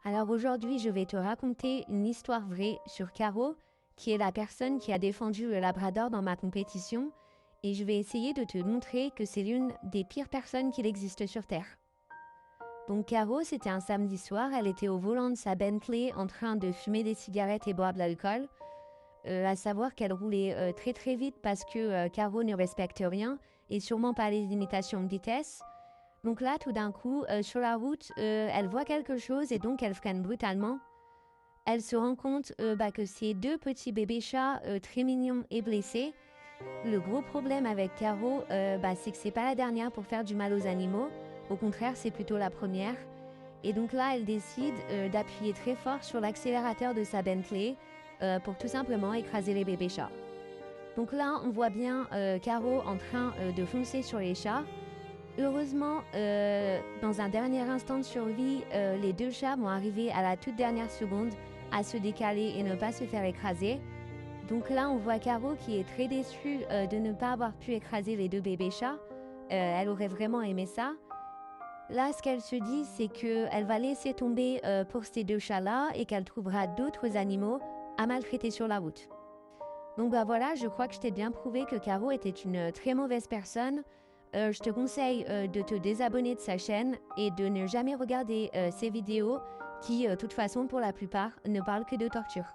Alors aujourd'hui, je vais te raconter une histoire vraie sur Caro, qui est la personne qui a défendu le Labrador dans ma compétition, et je vais essayer de te montrer que c'est l'une des pires personnes qu'il existe sur Terre. Donc Caro, c'était un samedi soir, elle était au volant de sa Bentley en train de fumer des cigarettes et boire de l'alcool. À savoir qu'elle roulait très très vite parce que Caro ne respecte rien, et sûrement pas les limitations de vitesse. Donc là, tout d'un coup, sur la route, elle voit quelque chose et donc elle freine brutalement. Elle se rend compte que ces deux petits bébés chats très mignons et blessés. Le gros problème avec Caro, c'est que c'est pas la dernière pour faire du mal aux animaux. Au contraire, c'est plutôt la première. Et donc là, elle décide d'appuyer très fort sur l'accélérateur de sa Bentley pour tout simplement écraser les bébés chats. Donc là, on voit bien Caro en train de foncer sur les chats. Heureusement, dans un dernier instant de survie, les deux chats vont arriver à la toute dernière seconde à se décaler et ne pas se faire écraser. Donc là, on voit Caro qui est très déçue de ne pas avoir pu écraser les deux bébés chats. Elle aurait vraiment aimé ça. Là, ce qu'elle se dit, c'est qu'elle va laisser tomber pour ces deux chats-là et qu'elle trouvera d'autres animaux à maltraiter sur la route. Donc voilà, je crois que je t'ai bien prouvé que Caro était une très mauvaise personne. Je te conseille de te désabonner de sa chaîne et de ne jamais regarder ses vidéos qui, de toute façon, pour la plupart, ne parlent que de torture.